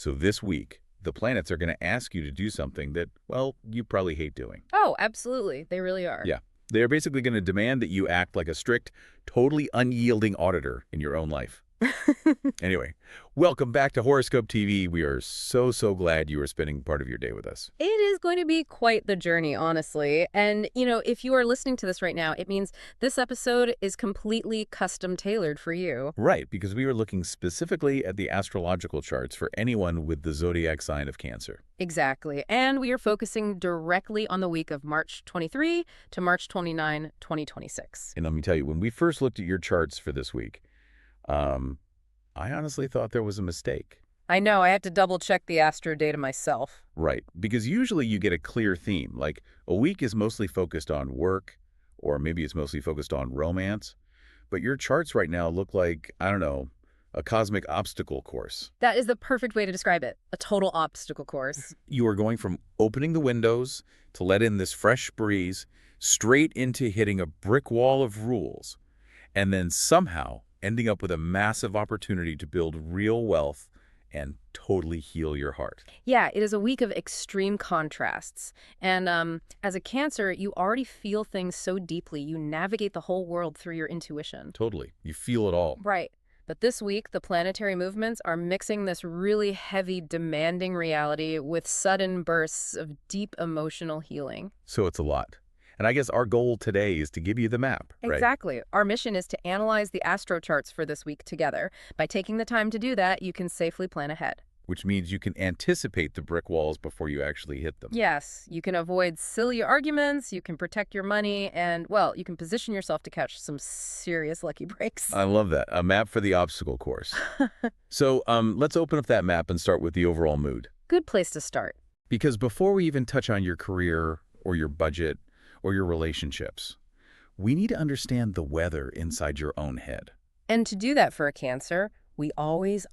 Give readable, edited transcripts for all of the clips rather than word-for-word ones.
So this week, the planets are going to ask you to do something that, well, you probably hate doing. Oh, absolutely. They really are. Yeah. They're basically going to demand that you act like a strict, totally unyielding auditor in your own life. Anyway, welcome back to Horoscope TV. We are so glad you are spending part of your day with us. It is going to be quite the journey, honestly. And, if you are listening to this right now, it means this episode is completely custom tailored for you. Right, because we are looking specifically at the astrological charts for anyone with the zodiac sign of Cancer. Exactly. And we are focusing directly on the week of March 23 to March 29, 2026. And let me tell you, when we first looked at your charts for this week, I honestly thought there was a mistake. I know, I had to double check the astro data myself. Right, because usually you get a clear theme, like a week is mostly focused on work, or maybe it's mostly focused on romance. But your charts right now look like, I don't know, a cosmic obstacle course. That is the perfect way to describe it. A total obstacle course. You are going from opening the windows to let in this fresh breeze, straight into hitting a brick wall of rules, and then somehow ending up with a massive opportunity to build real wealth and totally heal your heart. Yeah, it is a week of extreme contrasts. And as a Cancer, you already feel things so deeply. You navigate the whole world through your intuition. Totally. You feel it all. Right. But this week, the planetary movements are mixing this really heavy, demanding reality with sudden bursts of deep emotional healing. So it's a lot. And I guess our goal today is to give you the map, right? Exactly. Our mission is to analyze the astro charts for this week together. By taking the time to do that, you can safely plan ahead. Which means you can anticipate the brick walls before you actually hit them. Yes, you can avoid silly arguments, you can protect your money, and, well, you can position yourself to catch some serious lucky breaks. I love that. A map for the obstacle course. So let's open up that map and start with the overall mood. Good place to start. Because before we even touch on your career or your budget or your relationships, we need to understand the weather inside your own head. And to do that for a Cancer, we always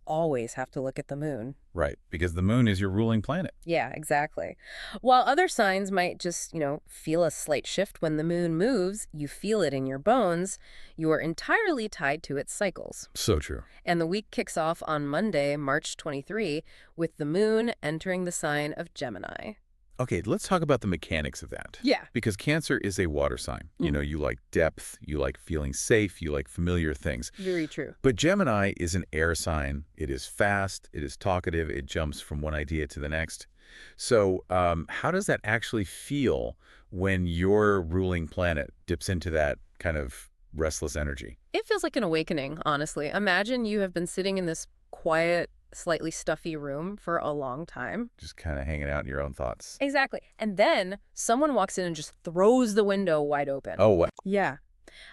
have to look at the moon. Right, because the moon is your ruling planet. Yeah, exactly. While other signs might just, feel a slight shift when the moon moves, you feel it in your bones, you are entirely tied to its cycles. So true. And the week kicks off on Monday, March 23, with the moon entering the sign of Gemini. Okay, let's talk about the mechanics of that. Yeah. Because Cancer is a water sign. You like depth, you like feeling safe, you like familiar things. Very true. But Gemini is an air sign. It is fast, it is talkative, it jumps from one idea to the next. So how does that actually feel when your ruling planet dips into that kind of restless energy? It feels like an awakening, honestly. Imagine you have been sitting in this quiet, slightly stuffy room for a long time. Just kind of hanging out in your own thoughts. Exactly. And then someone walks in and just throws the window wide open. Oh, wow. Yeah.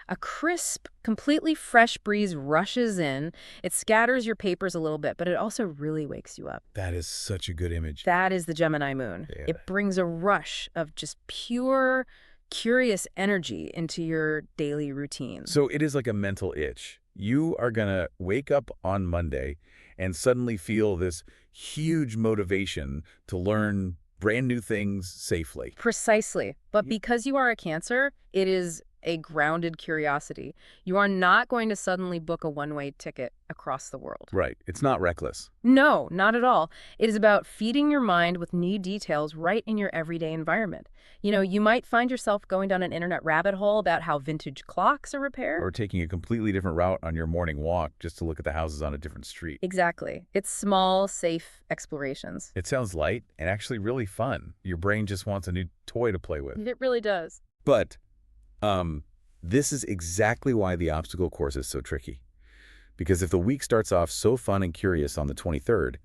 A crisp, completely fresh breeze rushes in. It scatters your papers a little bit, but it also really wakes you up. That is such a good image. That is the Gemini moon. Yeah. It brings a rush of just pure, curious energy into your daily routine. So it is like a mental itch. You are going to wake up on Monday and suddenly feel this huge motivation to learn brand new things safely. Precisely. But because you are a Cancer, it is a grounded curiosity. You are not going to suddenly book a one-way ticket across the world. Right. It's not reckless. No, not at all. It is about feeding your mind with new details right in your everyday environment. You might find yourself going down an internet rabbit hole about how vintage clocks are repaired. Or taking a completely different route on your morning walk just to look at the houses on a different street. Exactly. It's small, safe explorations. It sounds light and actually really fun. Your brain just wants a new toy to play with. It really does. But this is exactly why the obstacle course is so tricky. Because if the week starts off so fun and curious on the 23rd,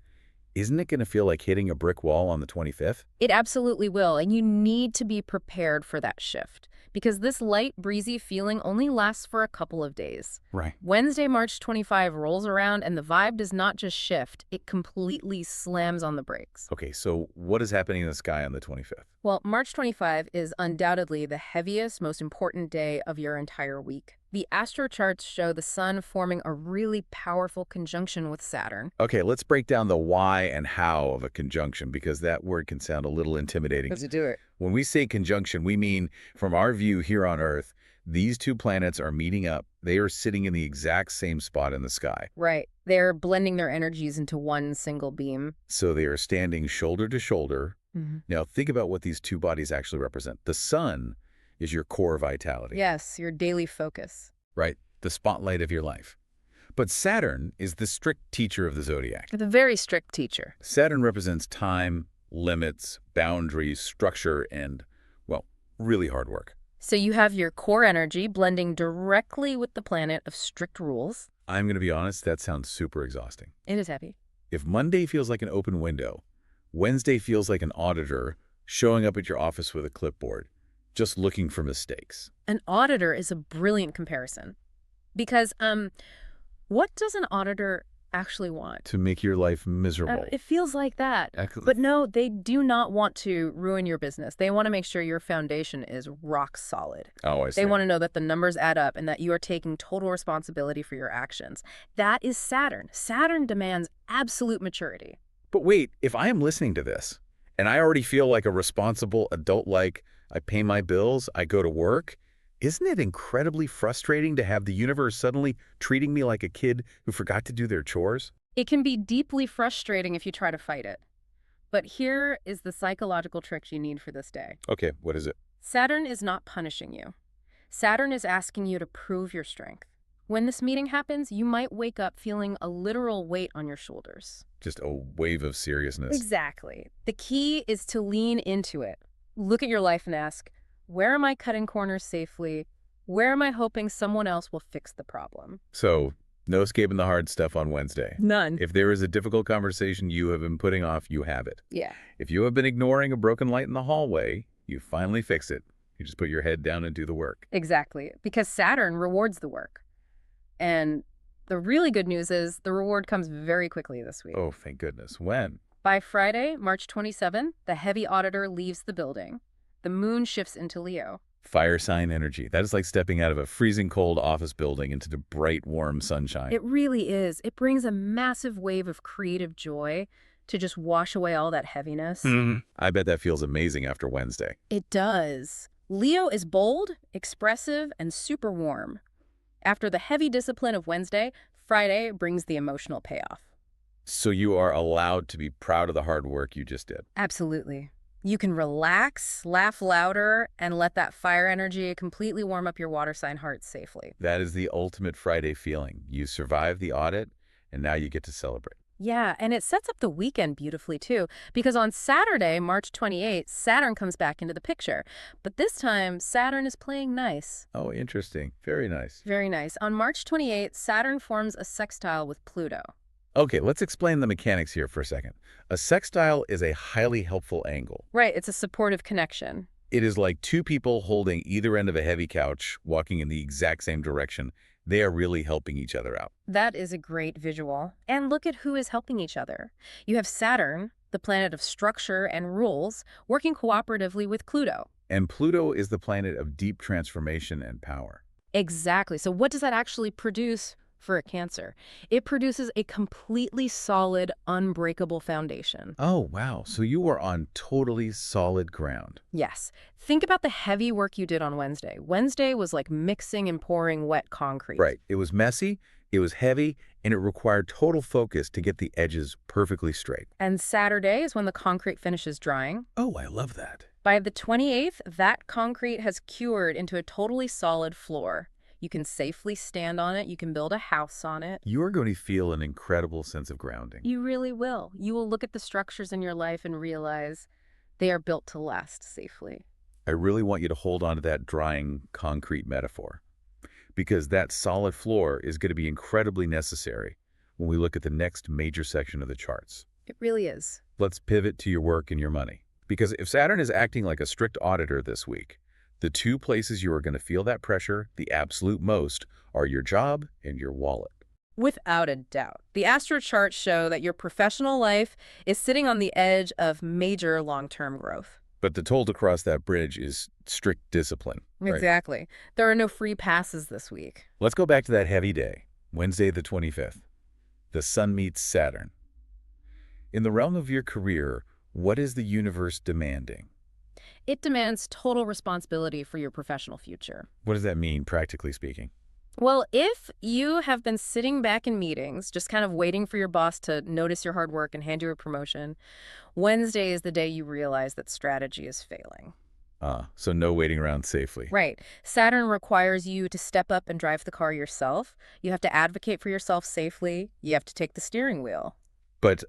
isn't it going to feel like hitting a brick wall on the 25th? It absolutely will, and you need to be prepared for that shift. Because this light, breezy feeling only lasts for a couple of days. Right. Wednesday, March 25 rolls around, and the vibe does not just shift, it completely slams on the brakes. Okay, so what is happening in the sky on the 25th? Well, March 25 is undoubtedly the heaviest, most important day of your entire week. The astro charts show the sun forming a really powerful conjunction with Saturn. Okay, let's break down the why and how of a conjunction, because that word can sound a little intimidating. Let's do it. When we say conjunction, we mean, from our view here on Earth, these two planets are meeting up They are sitting in the exact same spot in the sky. Right. They're blending their energies into one single beam. So they are standing shoulder to shoulder. Mhm. Now think about what these two bodies actually represent. The sun is your core vitality, Yes, your daily focus. right? The spotlight of your life. But Saturn is the strict teacher of the zodiac. The very strict teacher. Saturn represents time, limits, boundaries, structure, and, well, really hard work. So you have your core energy blending directly with the planet of strict rules. I'm going to be honest, that sounds super exhausting. It is heavy. If Monday feels like an open window, Wednesday feels like an auditor showing up at your office with a clipboard, just looking for mistakes. An auditor is a brilliant comparison. Because, what does an auditor actually want? To make your life miserable. It feels like that. Ex- But no, they do not want to ruin your business. They want to make sure your foundation is rock solid. Oh, I see. They want to know that the numbers add up and that you are taking total responsibility for your actions. That is Saturn. Saturn demands absolute maturity. But wait, if I am listening to this, and I already feel like a responsible adult, like I pay my bills, I go to work, isn't it incredibly frustrating to have the universe suddenly treating me like a kid who forgot to do their chores? It can be deeply frustrating if you try to fight it. But here is the psychological trick you need for this day. Okay, what is it? Saturn is not punishing you. Saturn is asking you to prove your strength. When this meeting happens, you might wake up feeling a literal weight on your shoulders. Just a wave of seriousness. Exactly. The key is to lean into it. Look at your life and ask, where am I cutting corners safely? Where am I hoping someone else will fix the problem? So, no escaping the hard stuff on Wednesday. None. If there is a difficult conversation you have been putting off, you have it. Yeah. If you have been ignoring a broken light in the hallway, you finally fix it. You just put your head down and do the work. Exactly. Because Saturn rewards the work. And the really good news is the reward comes very quickly this week. Oh, thank goodness. When? By Friday, March 27th, the heavy auditor leaves the building. The moon shifts into Leo. Fire sign energy. That is like stepping out of a freezing cold office building into the bright, warm sunshine. It really is. It brings a massive wave of creative joy to just wash away all that heaviness. I bet that feels amazing after Wednesday. It does. Leo is bold, expressive, and super warm. After the heavy discipline of Wednesday, Friday brings the emotional payoff. So you are allowed to be proud of the hard work you just did. Absolutely. You can relax, laugh louder, and let that fire energy completely warm up your water sign heart safely. That is the ultimate Friday feeling. You survived the audit, and now you get to celebrate. Yeah, and it sets up the weekend beautifully, too, because on Saturday, March 28th, Saturn comes back into the picture. But this time, Saturn is playing nice. Oh, interesting. Very nice. Very nice. On March 28th, Saturn forms a sextile with Pluto. Okay, let's explain the mechanics here for a second. A sextile is a highly helpful angle. Right, it's a supportive connection. It is like two people holding either end of a heavy couch, walking in the exact same direction. They are really helping each other out. That is a great visual. And look at who is helping each other. You have Saturn, the planet of structure and rules, working cooperatively with Pluto. And Pluto is the planet of deep transformation and power. Exactly. So what does that actually produce for a Cancer? It produces a completely solid, unbreakable foundation. Oh, wow. So you are on totally solid ground. Yes. Think about the heavy work you did on Wednesday. Wednesday was like mixing and pouring wet concrete. Right. It was messy, it was heavy, and it required total focus to get the edges perfectly straight. And Saturday is when the concrete finishes drying. Oh, I love that. By the 28th, that concrete has cured into a totally solid floor. You can safely stand on it. You can build a house on it. You are going to feel an incredible sense of grounding. You really will. You will look at the structures in your life and realize they are built to last safely. I really want you to hold on to that drying concrete metaphor, because that solid floor is going to be incredibly necessary when we look at the next major section of the charts. It really is. Let's pivot to your work and your money. Because if Saturn is acting like a strict auditor this week, the two places you are going to feel that pressure the absolute most are your job and your wallet. Without a doubt. The astro charts show that your professional life is sitting on the edge of major long-term growth. But the toll to cross that bridge is strict discipline. Right? Exactly. There are no free passes this week. Let's go back to that heavy day, Wednesday the 25th. The sun meets Saturn. In the realm of your career, what is the universe demanding? It demands total responsibility for your professional future. What does that mean, practically speaking? Well, if you have been sitting back in meetings, just kind of waiting for your boss to notice your hard work and hand you a promotion, Wednesday is the day you realize that strategy is failing. So no waiting around safely. Right. Saturn requires you to step up and drive the car yourself. You have to advocate for yourself safely. You have to take the steering wheel. But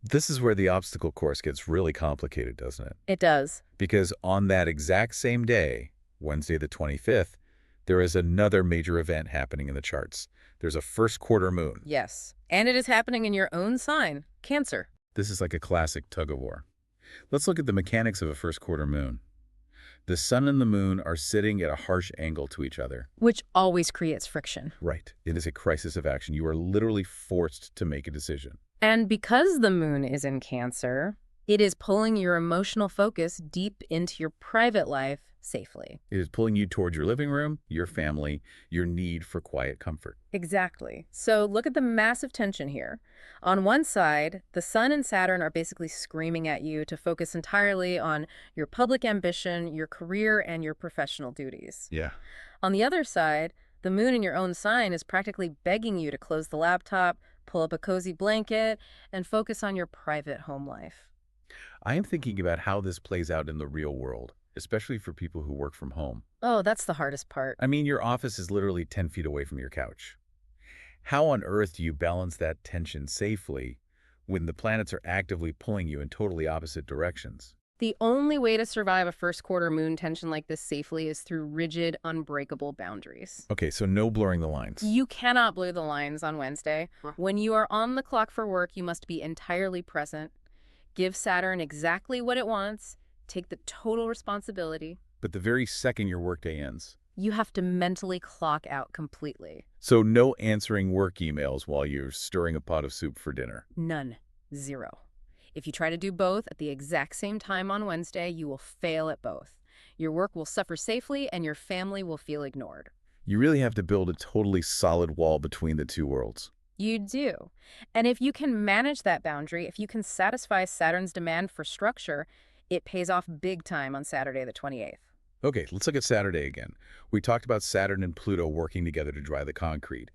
this is where the obstacle course gets really complicated, doesn't it? It does. Because on that exact same day, Wednesday the 25th, there is another major event happening in the charts. There's a first quarter moon. Yes. And it is happening in your own sign, Cancer. This is like a classic tug-of-war. Let's look at the mechanics of a first quarter moon. The sun and the moon are sitting at a harsh angle to each other. Which always creates friction. Right. It is a crisis of action. You are literally forced to make a decision. And because the moon is in Cancer, it is pulling your emotional focus deep into your private life safely. It is pulling you towards your living room, your family, your need for quiet comfort. Exactly. So look at the massive tension here. On one side, the Sun and Saturn are basically screaming at you to focus entirely on your public ambition, your career, and your professional duties. Yeah. On the other side, the moon in your own sign is practically begging you to close the laptop, pull up a cozy blanket, and focus on your private home life. I am thinking about how this plays out in the real world, especially for people who work from home. Oh, that's the hardest part. I mean, your office is literally 10 feet away from your couch. How on earth do you balance that tension safely when the planets are actively pulling you in totally opposite directions? The only way to survive a first quarter moon tension like this safely is through rigid, unbreakable boundaries. Okay, so no blurring the lines. You cannot blur the lines on Wednesday. When you are on the clock for work, you must be entirely present. Give Saturn exactly what it wants. Take the total responsibility. But the very second your workday ends. You have to mentally clock out completely. So no answering work emails while you're stirring a pot of soup for dinner. None. Zero. If you try to do both at the exact same time on Wednesday, you will fail at both. Your work will suffer safely and your family will feel ignored. You really have to build a totally solid wall between the two worlds. You do. And if you can manage that boundary, if you can satisfy Saturn's demand for structure, it pays off big time on Saturday the 28th. Okay, let's look at Saturday again. We talked about Saturn and Pluto working together to dry the concrete.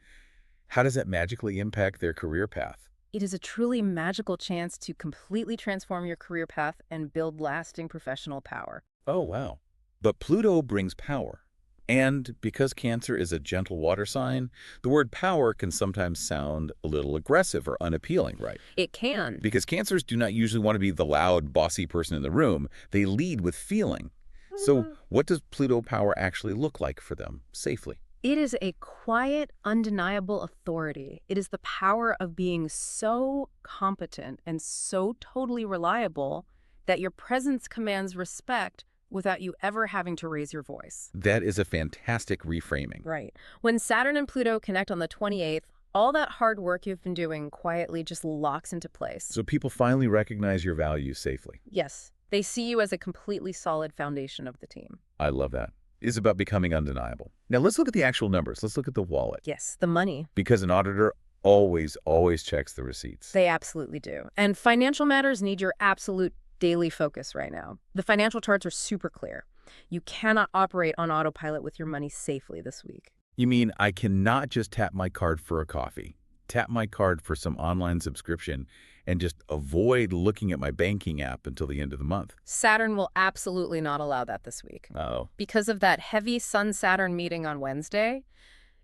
How does that magically impact their career path? It is a truly magical chance to completely transform your career path and build lasting professional power. Oh, wow. But Pluto brings power. And because Cancer is a gentle water sign, the word power can sometimes sound a little aggressive or unappealing, right? It can. Because Cancers do not usually want to be the loud, bossy person in the room. They lead with feeling. So what does Pluto power actually look like for them safely? It is a quiet, undeniable authority. It is the power of being so competent and so totally reliable that your presence commands respect without you ever having to raise your voice. That is a fantastic reframing. Right. When Saturn and Pluto connect on the 28th, all that hard work you've been doing quietly just locks into place. So people finally recognize your values safely. Yes, they see you as a completely solid foundation of the team. I love that. It's about becoming undeniable. Now let's look at the actual numbers. Let's look at the wallet. Yes, the money. Because an auditor always checks the receipts. They absolutely do. And financial matters need your absolute daily focus right now. The financial charts are super clear. You cannot operate on autopilot with your money safely this week. You mean I cannot just tap my card for a coffee, tap my card for some online subscription, and just avoid looking at my banking app until the end of the month? Saturn will absolutely not allow that this week. Oh. Because of that heavy Sun-Saturn meeting on Wednesday,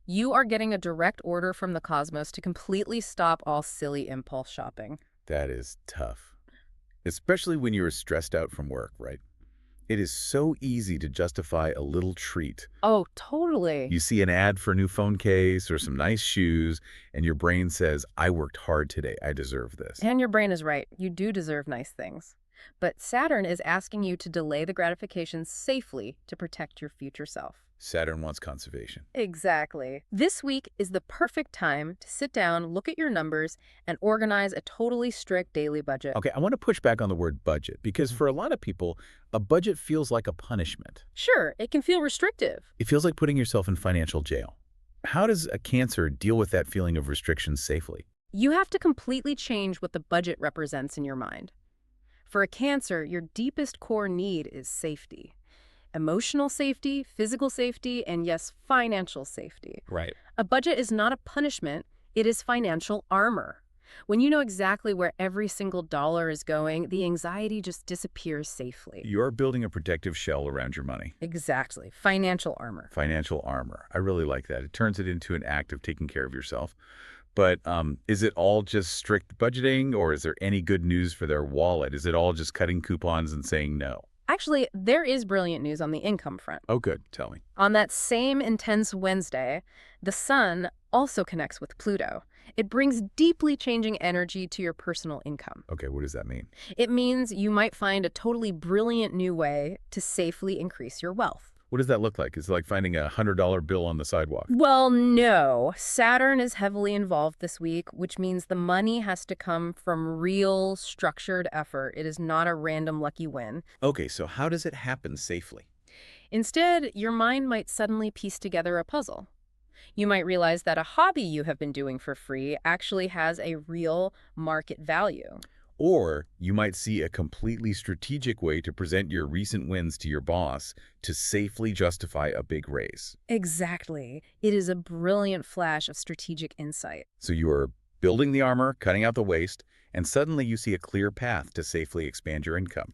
you are getting a direct order from the cosmos to completely stop all silly impulse shopping. That is tough. Especially when you're stressed out from work, right? It is so easy to justify a little treat. Oh, totally. You see an ad for a new phone case or some nice shoes, and your brain says, I worked hard today. I deserve this. And your brain is right. You do deserve nice things. But Saturn is asking you to delay the gratification safely to protect your future self. Saturn wants conservation. Exactly. This week is the perfect time to sit down, look at your numbers, and organize a totally strict daily budget. Okay, I want to push back on the word budget because for a lot of people, a budget feels like a punishment. Sure, it can feel restrictive. It feels like putting yourself in financial jail. How does a Cancer deal with that feeling of restrictions safely? You have to completely change what the budget represents in your mind. For a Cancer, your deepest core need is safety. emotional safety, physical safety, and yes, financial safety. Right. A budget is not a punishment, it is financial armor. When you know exactly where every single dollar is going, the anxiety just disappears safely. You're building a protective shell around your money. Exactly. Financial armor. Financial armor. I really like that. It turns it into an act of taking care of yourself. But is it all just strict budgeting, or is there any good news for their wallet? Is it all just cutting coupons and saying no? Actually, there is brilliant news on the income front. Oh, good. Tell me. On that same intense Wednesday, the sun also connects with Pluto. It brings deeply changing energy to your personal income. Okay, what does that mean? It means you might find a totally brilliant new way to safely increase your wealth. What does that look like? Is it like finding a $100 bill on the sidewalk? Well, no. Saturn is heavily involved this week, which means the money has to come from real, structured effort. It is not a random lucky win. Okay, so how does it happen safely? Instead, your mind might suddenly piece together a puzzle. You might realize that a hobby you have been doing for free actually has a real market value. Or you might see a completely strategic way to present your recent wins to your boss to safely justify a big raise. Exactly. It is a brilliant flash of strategic insight. So you are building the armor, cutting out the waste, and suddenly you see a clear path to safely expand your income.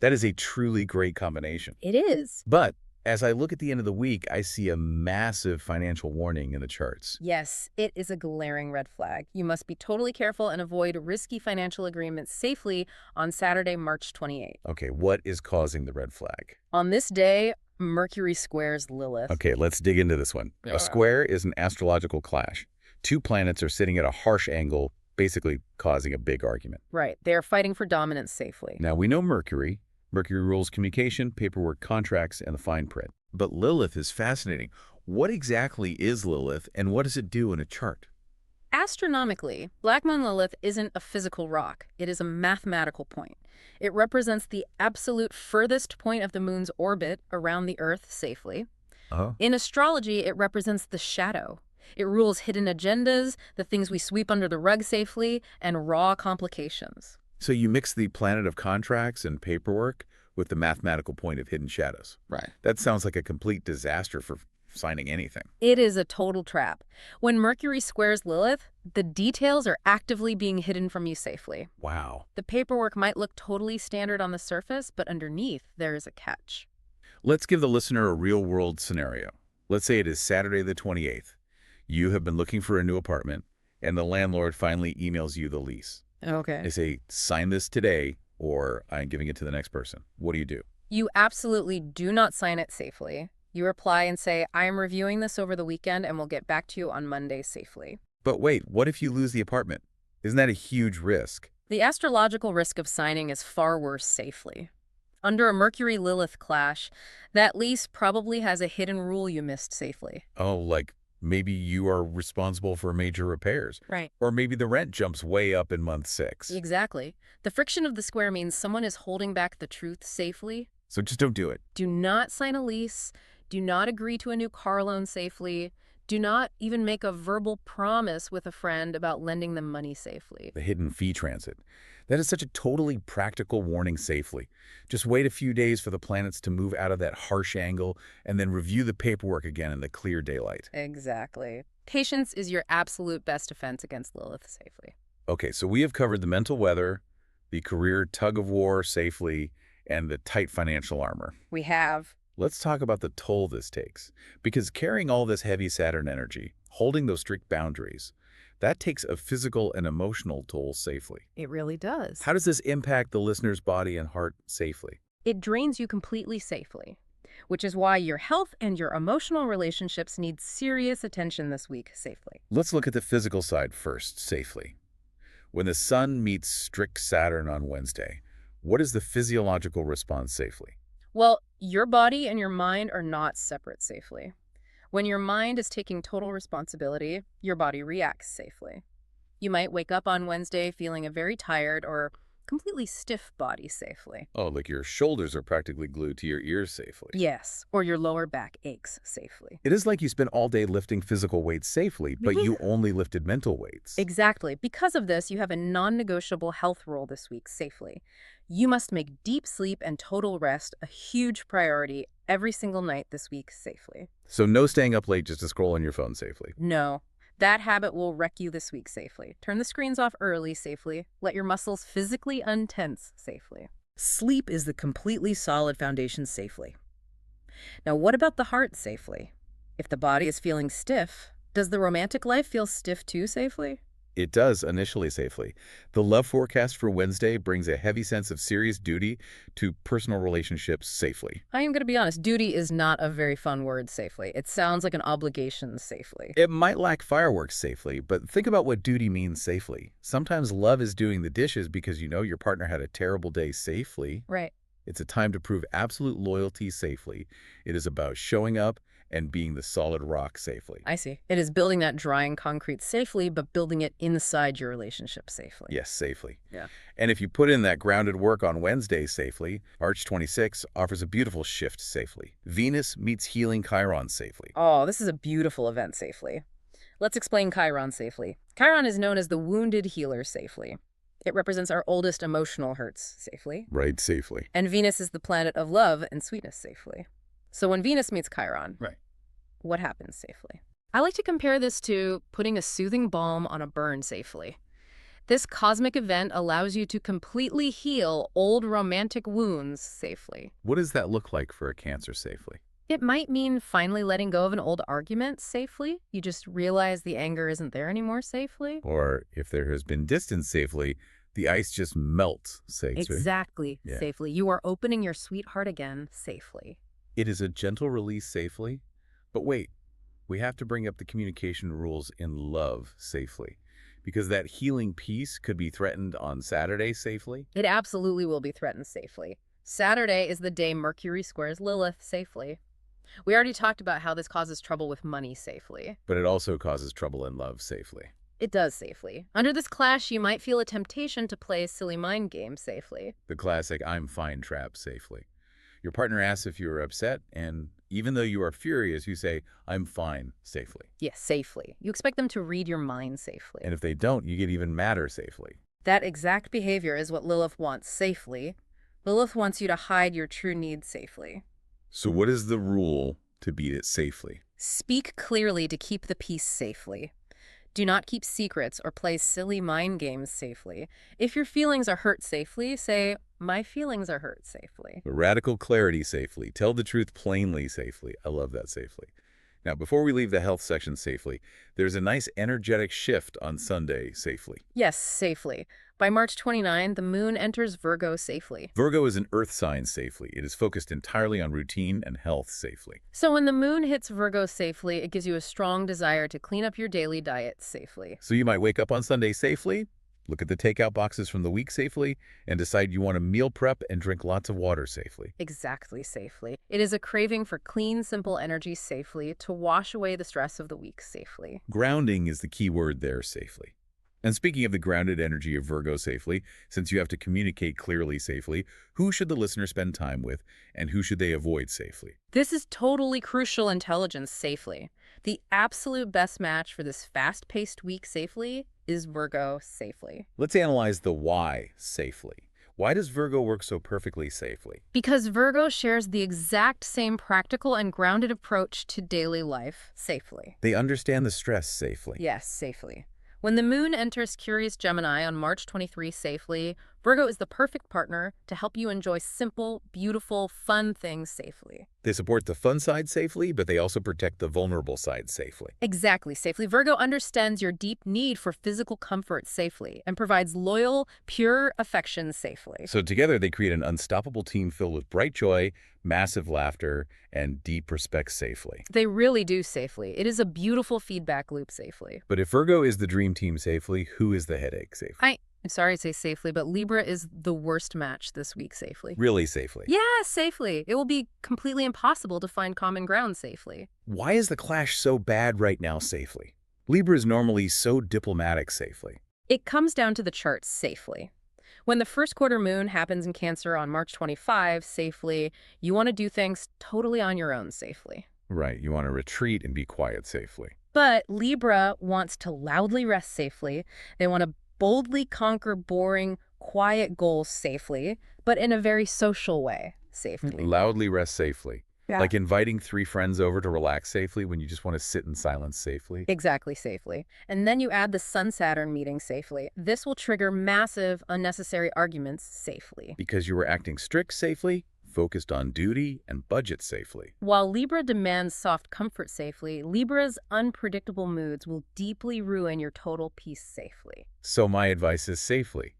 That is a truly great combination. It is. But as I look at the end of the week, I see a massive financial warning in the charts. Yes, it is a glaring red flag. You must be totally careful and avoid risky financial agreements safely on Saturday, March 28th. Okay, what is causing the red flag? On this day, Mercury squares Lilith. Okay, let's dig into this one. A square is an astrological clash. Two planets are sitting at a harsh angle, basically causing a big argument. Right. They are fighting for dominance safely. Now, we know Mercury. Mercury rules communication, paperwork, contracts, and the fine print. But Lilith is fascinating. What exactly is Lilith, and what does it do in a chart? Astronomically, Black Moon Lilith isn't a physical rock. It is a mathematical point. It represents the absolute furthest point of the moon's orbit around the Earth safely. Oh. In astrology, it represents the shadow. It rules hidden agendas, the things we sweep under the rug safely, and raw complications. So you mix the planet of contracts and paperwork with the mathematical point of hidden shadows. Right. That sounds like a complete disaster for signing anything. It is a total trap. When Mercury squares Lilith, the details are actively being hidden from you safely. Wow. The paperwork might look totally standard on the surface, but underneath, there is a catch. Let's give the listener a real-world scenario. Let's say it is Saturday the 28th. You have been looking for a new apartment, and the landlord finally emails you the lease. Okay. They say, sign this today, or I'm giving it to the next person. What do you do? You absolutely do not sign it safely. You reply and say, I am reviewing this over the weekend and will get back to you on Monday safely. But wait, what if you lose the apartment? Isn't that a huge risk? The astrological risk of signing is far worse safely. Under a Mercury-Lilith clash, that lease probably has a hidden rule you missed safely. Oh, like maybe you are responsible for major repairs. Right. Or maybe the rent jumps way up in month 6. Exactly. The friction of the square means someone is holding back the truth safely. So just don't do it. Do not sign a lease. Do not agree to a new car loan safely. Do not even make a verbal promise with a friend about lending them money safely. The hidden fee transit. That is such a totally practical warning safely. Just wait a few days for the planets to move out of that harsh angle and then review the paperwork again in the clear daylight. Exactly. Patience is your absolute best defense against Lilith safely. Okay, so we have covered the mental weather, the career tug-of-war safely, and the tight financial armor. We have. Let's talk about the toll this takes. Because carrying all this heavy Saturn energy, holding those strict boundaries, that takes a physical and emotional toll safely. It really does. How does this impact the listener's body and heart safely? It drains you completely safely, which is why your health and your emotional relationships need serious attention this week safely. Let's look at the physical side first, safely. When the sun meets strict Saturn on Wednesday, what is the physiological response safely? Well, your body and your mind are not separate safely. When your mind is taking total responsibility, your body reacts safely. You might wake up on Wednesday feeling a very tired or completely stiff body safely. Oh, like your shoulders are practically glued to your ears safely. Yes, or your lower back aches safely. It is like you spent all day lifting physical weights safely, but you only lifted mental weights. Exactly. Because of this, you have a non-negotiable health rule this week safely. You must make deep sleep and total rest a huge priority every single night this week safely. So no staying up late just to scroll on your phone safely. No, that habit will wreck you this week safely. Turn the screens off early safely. Let your muscles physically untense safely. Sleep is the completely solid foundation safely. Now, what about the heart safely? If the body is feeling stiff, does the romantic life feel stiff too safely? It does initially safely. The love forecast for Wednesday brings a heavy sense of serious duty to personal relationships safely. I am going to be honest, duty is not a very fun word safely. It sounds like an obligation safely. It might lack fireworks safely, but think about what duty means safely. Sometimes love is doing the dishes because you know your partner had a terrible day safely. Right. It's a time to prove absolute loyalty safely. It is about showing up and being the solid rock safely. I see. It is building that drying concrete safely, but building it inside your relationship safely. Yes, safely. Yeah. And if you put in that grounded work on Wednesday safely, March 26 offers a beautiful shift safely. Venus meets healing Chiron safely. Oh, this is a beautiful event safely. Let's explain Chiron safely. Chiron is known as the wounded healer safely. It represents our oldest emotional hurts safely. Right, safely. And Venus is the planet of love and sweetness safely. So when Venus meets Chiron, Right. what happens safely? I like to compare this to putting a soothing balm on a burn safely. This cosmic event allows you to completely heal old romantic wounds safely. What does that look like for a Cancer safely? It might mean finally letting go of an old argument safely. You just realize the anger isn't there anymore safely. Or if there has been distance safely, the ice just melts safely. Exactly, Yeah. safely. You are opening your sweetheart again safely. It is a gentle release safely. But wait, we have to bring up the communication rules in love safely, because that healing piece could be threatened on Saturday safely. It absolutely will be threatened safely. Saturday is the day Mercury squares Lilith safely. We already talked about how this causes trouble with money safely. But it also causes trouble in love safely. It does safely. Under this clash, you might feel a temptation to play a silly mind game safely. The classic I'm fine trap safely. Your partner asks if you are upset, and even though you are furious, you say, I'm fine safely. Yes, safely. You expect them to read your mind safely. And if they don't, you get even madder safely. That exact behavior is what Lilith wants safely. Lilith wants you to hide your true needs safely. So what is the rule to beat it safely? Speak clearly to keep the peace safely. Do not keep secrets or play silly mind games safely. If your feelings are hurt safely, say, my feelings are hurt safely. Radical clarity safely. Tell the truth plainly safely. I love that safely. Now, before we leave the health section safely, there's a nice energetic shift on Sunday safely. Yes, safely. By March 29, the moon enters Virgo safely. Virgo is an earth sign safely. It is focused entirely on routine and health safely. So when the moon hits Virgo safely, it gives you a strong desire to clean up your daily diet safely. So you might wake up on Sunday safely, look at the takeout boxes from the week safely, and decide you want to meal prep and drink lots of water safely. Exactly safely. It is a craving for clean, simple energy safely to wash away the stress of the week safely. Grounding is the key word there safely. And speaking of the grounded energy of Virgo safely, since you have to communicate clearly safely, who should the listener spend time with and who should they avoid safely? This is totally crucial intelligence safely. The absolute best match for this fast-paced week safely is Virgo safely. Let's analyze the why safely. Why does Virgo work so perfectly safely? Because Virgo shares the exact same practical and grounded approach to daily life safely. They understand the stress safely. Yes, safely. When the moon enters Curious Gemini on March 23 safely, Virgo is the perfect partner to help you enjoy simple, beautiful, fun things safely. They support the fun side safely, but they also protect the vulnerable side safely. Exactly, safely. Virgo understands your deep need for physical comfort safely and provides loyal, pure affection safely. So together they create an unstoppable team filled with bright joy, massive laughter, and deep respect safely. They really do safely. It is a beautiful feedback loop safely. But if Virgo is the dream team safely, who is the headache safely? I'm sorry to say safely, but Libra is the worst match this week safely. Really safely. Yeah, safely. It will be completely impossible to find common ground safely. Why is the clash so bad right now safely? Libra is normally so diplomatic safely. It comes down to the charts safely. When the first quarter moon happens in Cancer on March 25 safely, you want to do things totally on your own safely. Right, you want to retreat and be quiet safely. But Libra wants to loudly rest safely. They want to boldly conquer boring, quiet goals safely, but in a very social way safely. Loudly rest safely. Yeah. Like inviting 3 friends over to relax safely when you just want to sit in silence safely. Exactly, safely. And then you add the Sun-Saturn meeting safely. This will trigger massive, unnecessary arguments safely. Because you were acting strict safely, focused on duty, and budget safely. While Libra demands soft comfort safely, Libra's unpredictable moods will deeply ruin your total peace safely. So my advice is safely.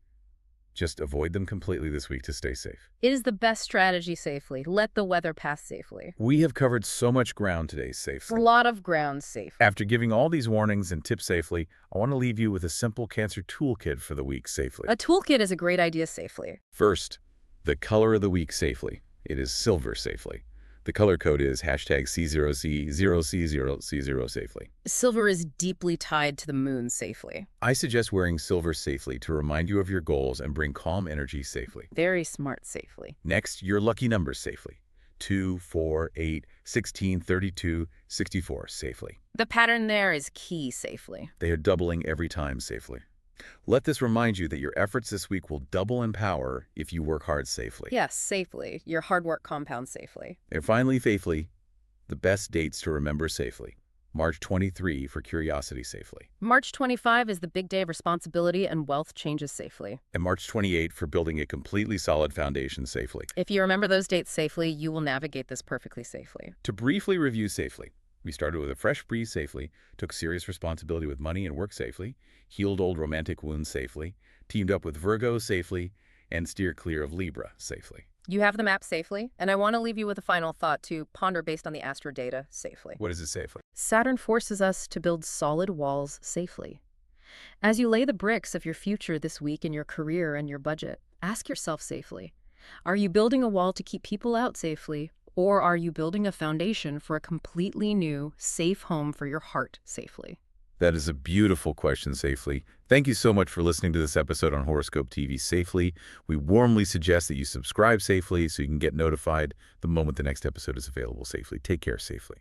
Just avoid them completely this week to stay safe. It is the best strategy safely. Let the weather pass safely. We have covered so much ground today It's a safely. lot of ground safe. After giving all these warnings and tips safely, I want to leave you with a simple Cancer toolkit for the week safely. A toolkit is a great idea safely. First, the color of the week safely. It is silver safely. The color code is #C0C0C0C0 safely. Silver is deeply tied to the moon safely. I suggest wearing silver safely to remind you of your goals and bring calm energy safely. Very smart safely. Next, your lucky numbers safely. 2, 4, 8, 16, 32, 64 safely. The pattern there is key safely. They are doubling every time safely. Let this remind you that your efforts this week will double in power if you work hard safely. Yes, safely. Your hard work compounds safely. And finally, faithfully, the best dates to remember safely. March 23 for curiosity safely. March 25 is the big day of responsibility and wealth changes safely. And March 28 for building a completely solid foundation safely. If you remember those dates safely, you will navigate this perfectly safely. To briefly review safely, we started with a fresh breeze safely, took serious responsibility with money and work safely, healed old romantic wounds safely, teamed up with Virgo safely, and steered clear of Libra safely. You have the map safely, and I want to leave you with a final thought to ponder based on the astro data safely. What is it safely? Saturn forces us to build solid walls safely. As you lay the bricks of your future this week in your career and your budget, ask yourself safely, are you building a wall to keep people out safely, or are you building a foundation for a completely new, safe home for your heart safely? That is a beautiful question, Safely. Thank you so much for listening to this episode on Horoscope TV Safely. We warmly suggest that you subscribe safely so you can get notified the moment the next episode is available safely. Take care safely.